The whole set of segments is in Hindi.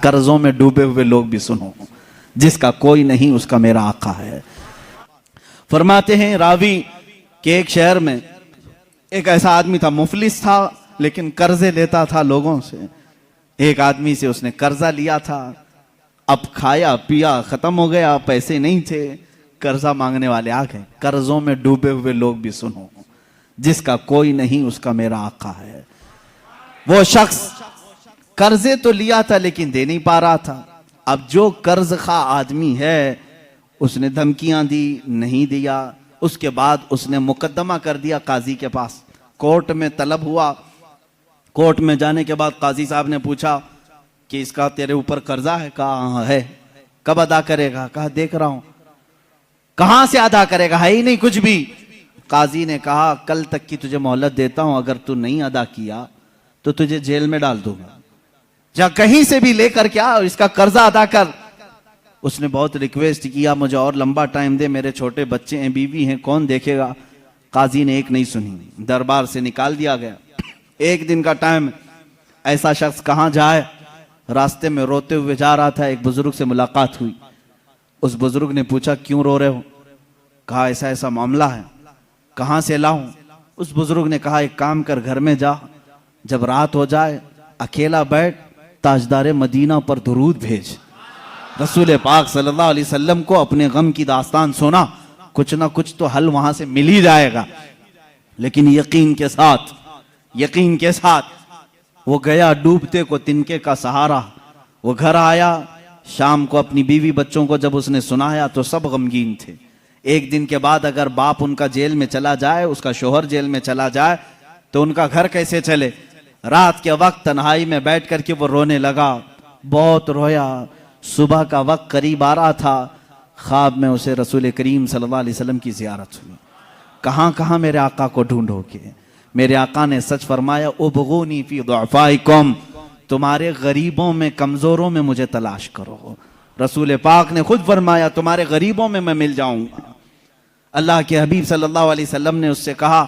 कर्जों में डूबे हुए लोग भी सुनो, जिसका कोई नहीं उसका मेरा आका है। फरमाते हैं रावी कि एक शहर में एक ऐसा आदमी था, मुफलिस था लेकिन कर्जे लेता था लोगों से। एक आदमी से उसने कर्जा लिया था, अब खाया पिया खत्म हो गया, पैसे नहीं थे, कर्जा मांगने वाले आ गए। कर्जों में डूबे हुए लोग भी सुनो, जिसका कोई नहीं उसका मेरा आका है। वो शख्स कर्जे तो लिया था लेकिन दे नहीं पा रहा था। अब जो कर्ज खा आदमी है उसने धमकियां दी, नहीं दिया। उसके बाद उसने मुकदमा कर दिया काजी के पास, कोर्ट में तलब हुआ। कोर्ट में जाने के बाद काजी साहब ने पूछा कि इसका तेरे ऊपर कर्जा है? कहा हाँ है। कब अदा करेगा? कहा देख रहा हूं। कहां से अदा करेगा? है ही नहीं कुछ भी। काजी ने कहा कल तक की तुझे मोहलत देता हूं, अगर तू नहीं अदा किया तो तुझे जेल में डाल दूंगा, जा कहीं से भी लेकर क्या और इसका कर्जा अदा कर। उसने बहुत रिक्वेस्ट किया, मुझे और लंबा टाइम दे, मेरे छोटे बच्चे हैं, बीवी हैं, कौन देखेगा। काजी ने एक नहीं सुनी, दरबार से निकाल दिया गया। एक दिन का टाइम, ऐसा शख्स कहां जाए, रास्ते में रोते हुए जा रहा था। एक बुजुर्ग से मुलाकात हुई। उस बुजुर्ग ने पूछा क्यों रो रहे हो? कहा ऐसा ऐसा मामला है। कहां से लाऊं? उस बुजुर्ग ने कहा एक काम कर, घर में जा, जब रात हो जाए अकेला बैठ, ताजदार मदीना पर दुरूद भेज। रसूल पाक सल्लल्लाहु अलैहि वसल्लम को अपने गम की दास्तान सुना, कुछ ना कुछ तो हल वहां से मिल ही जाएगा। लेकिन यकीन के साथ वो गया, डूबते को तिनके का सहारा। वो घर आया, शाम को अपनी बीवी बच्चों को जब उसने सुनाया तो सब गमगीन थे। एक दिन के बाद अगर बाप उनका जेल में चला जाए, उसका शोहर जेल में चला जाए, तो उनका घर कैसे चले। रात के वक्त तन्हाई में बैठ करके वो रोने लगा, बहुत रोया। सुबह का वक्त करीब आ रहा था, ख्वाब में उसे रसूल करीम सल्लल्लाहु अलैहि वसल्लम की ज़ियारत हुई। कहाँ कहाँ मेरे आका को ढूंढोगे? मेरे आका ने सच फरमाया, उबगूनी फी दुअफ़ाइकुम, तुम्हारे गरीबों में, कमजोरों में मुझे तलाश करो। रसूल पाक ने खुद फरमाया, तुम्हारे गरीबों में मैं मिल जाऊंगा। अल्लाह के हबीब सल्लल्लाहु अलैहि वसल्लम ने उससे कहा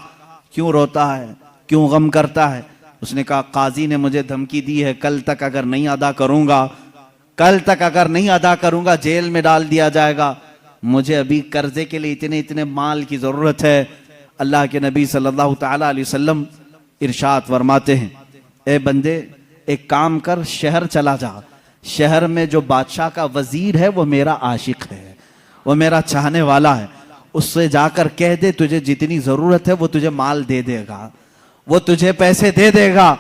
क्यों रोता है, क्यों गम करता है? उसने कहा काजी ने मुझे धमकी दी है, कल तक अगर नहीं अदा करूंगा जेल में डाल दिया जाएगा। मुझे अभी कर्जे के लिए इतने माल की जरूरत है। अल्लाह के नबी सल्लल्लाहु ताला अलैहि वसल्लम इरशाद फरमाते हैं, ए बंदे एक काम कर, शहर चला जा। शहर में जो बादशाह का वजीर है वो मेरा आशिक है, वो मेरा चाहने वाला है। उससे जाकर कह दे तुझे जितनी जरूरत है वो तुझे माल दे देगा, वो तुझे पैसे दे देगा।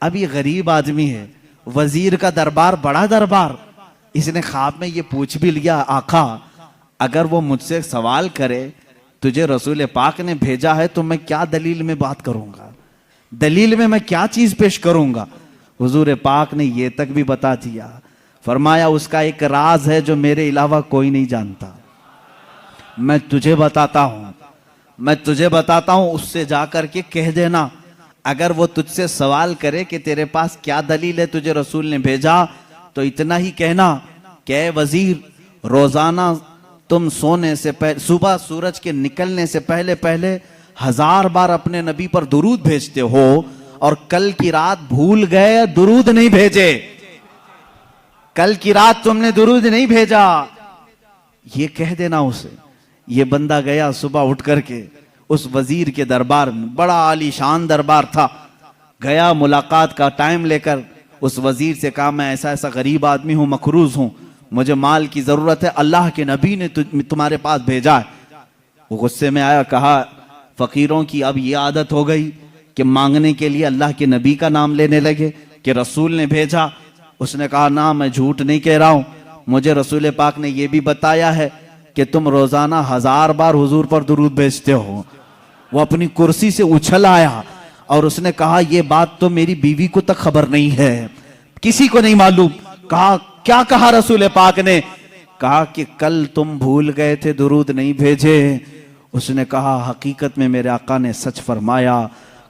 अब ये गरीब आदमी है, वजीर का दरबार बड़ा दरबार। इसने ख्वाब में ये पूछ भी लिया, आका अगर वो मुझसे सवाल करे तुझे रसूल पाक ने भेजा है तो मैं क्या दलील में बात करूंगा, दलील में मैं क्या चीज पेश करूंगा। हुजूर पाक ने ये तक भी बता दिया, फरमाया उसका एक राज है जो मेरे अलावा कोई नहीं जानता। मैं तुझे बताता हूं, उससे जाकर के कह देना। अगर वो तुझसे सवाल करे कि तेरे पास क्या दलील है, तुझे रसूल ने भेजा, तो इतना ही कहना कि वजीर रोजाना तुम सोने से पहले, सुबह सूरज के निकलने से पहले पहले 1000 बार अपने नबी पर दुरूद भेजते हो और कल की रात भूल गए, दुरूद नहीं भेजे। कल की रात तुमने दुरूद नहीं भेजा, ये कह देना उसे। ये बंदा गया सुबह उठ करके उस वजीर के दरबार में, बड़ा आलीशान दरबार था। गया, मुलाकात का टाइम लेकर उस वजीर से कहा मैं ऐसा ऐसा गरीब आदमी हूं, मखरूज हूं, मुझे माल की जरूरत है, अल्लाह के नबी ने तुम्हारे पास भेजा है। वो गुस्से में आया, कहा फकीरों की अब ये आदत हो गई कि मांगने के लिए अल्लाह के नबी का नाम लेने लगे कि रसूल ने भेजा। उसने कहा ना, मैं झूठ नहीं कह रहा हूं, मुझे रसूल पाक ने यह भी बताया है कि तुम रोजाना 1000 बार हुजूर पर दुरूद भेजते हो। वो अपनी कुर्सी से उछल आया और उसने कहा यह बात तो मेरी बीवी को तक खबर नहीं है, किसी को नहीं मालूम। कहा क्या कहा रसूल पाक ने? कहा कि कल तुम भूल गए थे, दुरूद नहीं भेजे। उसने कहा हकीकत में मेरे आका ने सच फरमाया,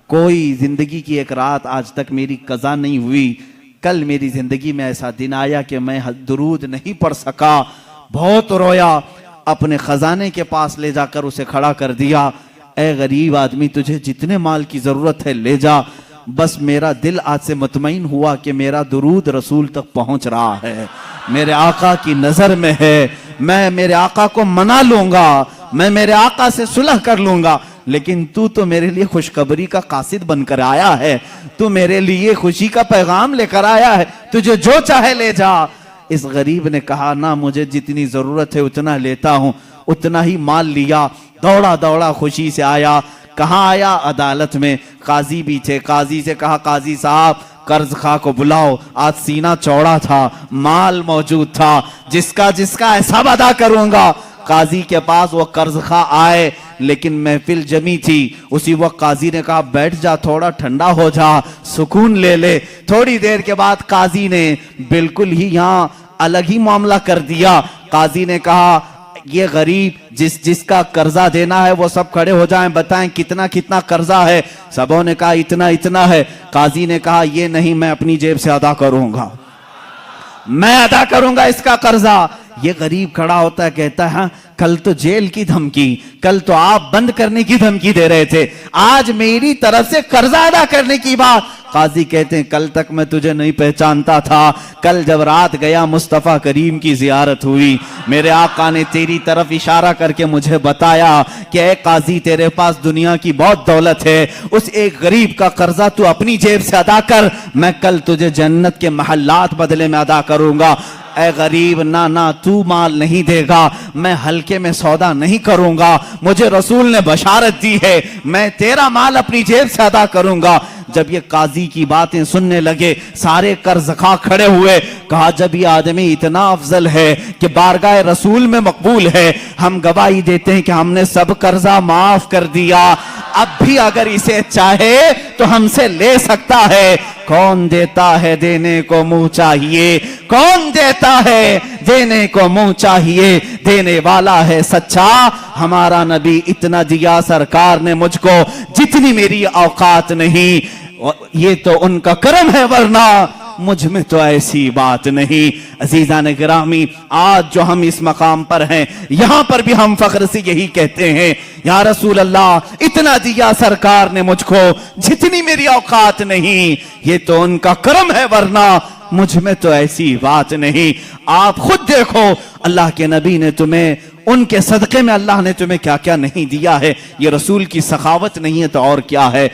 कोई जिंदगी की एक रात आज तक मेरी कज़ा नहीं हुई। कल मेरी जिंदगी में ऐसा दिन आया कि मैं दुरूद नहीं पढ़ सका, बहुत रोया, अपने खजाने के पास ले जाकर उसे खड़ा कर दिया। ए गरीब आदमी, तुझे जितने माल की जरूरत है ले जा, बस मेरा दिल आज से मुतमईन हुआ कि मेरा दुरूद रसूल तक पहुंच रहा है, मेरे आका की नजर में है। मैं मेरे आका को मना लूंगा, मैं मेरे आका से सुलह कर लूंगा, लेकिन तू तो मेरे लिए खुशखबरी का कासिद बनकर आया है, तू मेरे लिए खुशी का पैगाम लेकर आया है, तुझे जो चाहे ले जा। इस गरीब ने कहा ना, मुझे जितनी जरूरत है उतना लेता हूं। उतना ही माल लिया, दौड़ा दौड़ा खुशी से आया। कहाँ आया? अदालत में। काजी भी थे। काजी से कहा, काजी साहब कर्ज खा को बुलाओ। आज सीना चौड़ा था, माल मौजूद था, जिसका जिसका हिसाब अदा करूंगा। काजी के पास वो कर्ज खा आए, लेकिन महफिल जमी थी। उसी वक्त काजी ने कहा, बैठ जा, थोड़ा ठंडा हो जा, सुकून ले ले। थोड़ी देर के बाद काजी ने बिल्कुल ही यहाँ अलग ही मामला कर दिया। काजी ने कहा, ये गरीब जिसका कर्जा देना है वो सब खड़े हो जाएं, बताएं कितना कितना कर्जा है। सबों ने कहा इतना इतना है। काजी ने कहा, ये नहीं, मैं अपनी जेब से अदा करूंगा, मैं अदा करूंगा इसका कर्जा। ये गरीब खड़ा होता है, कहता है, हाँ, कल तो जेल की धमकी, कल तो आप बंद करने की धमकी दे रहे थे, आज मेरी तरफ से कर्जा अदा करने की बात। काजी कहते हैं, कल तक मैं तुझे नहीं पहचानता था, कल जब रात गया मुस्तफा करीम की जियारत हुई, मेरे आका ने तेरी तरफ इशारा करके मुझे बताया कि ए काजी, तेरे पास दुनिया की बहुत दौलत है, उस एक गरीब का कर्जा तू अपनी जेब से अदा कर, मैं कल तुझे जन्नत के महल्लात बदले में अदा करूंगा। ए गरीब, ना ना, तू माल नहीं देगा, मैं हल्के में सौदा नहीं करूंगा, मुझे रसूल ने बशारत दी है, मैं तेरा माल अपनी जेब से अदा करूंगा। जब ये काजी की बातें सुनने लगे, सारे कर्जखा खड़े हुए। कहा, जब ये आदमी इतना अफजल है कि बारगाह रसूल में मकबूल है, हम गवाही देते हैं कि हमने सब कर्जा माफ कर दिया। अब भी अगर इसे चाहे तो हमसे ले सकता है। कौन देता है देने को मुंह चाहिए, कौन देता है देने को मुंह चाहिए, देने वाला है सच्चा हमारा नबी। इतना दिया सरकार ने मुझको जितनी मेरी औकात नहीं, ये तो उनका करम है, वरना मुझ में तो ऐसी बात नहीं। अजीजान गिरामी, आज जो हम इस मकाम पर हैं, यहां पर भी हम फख्र से यही कहते हैं, या रसूल अल्लाह, इतना दिया सरकार ने मुझको जितनी मेरी औकात नहीं, ये तो उनका करम है, वरना मुझ में तो ऐसी बात नहीं। आप खुद देखो, अल्लाह के नबी ने तुम्हें, उनके सदके में अल्लाह ने तुम्हें क्या क्या नहीं दिया है। ये रसूल की सखावत नहीं है तो और क्या है।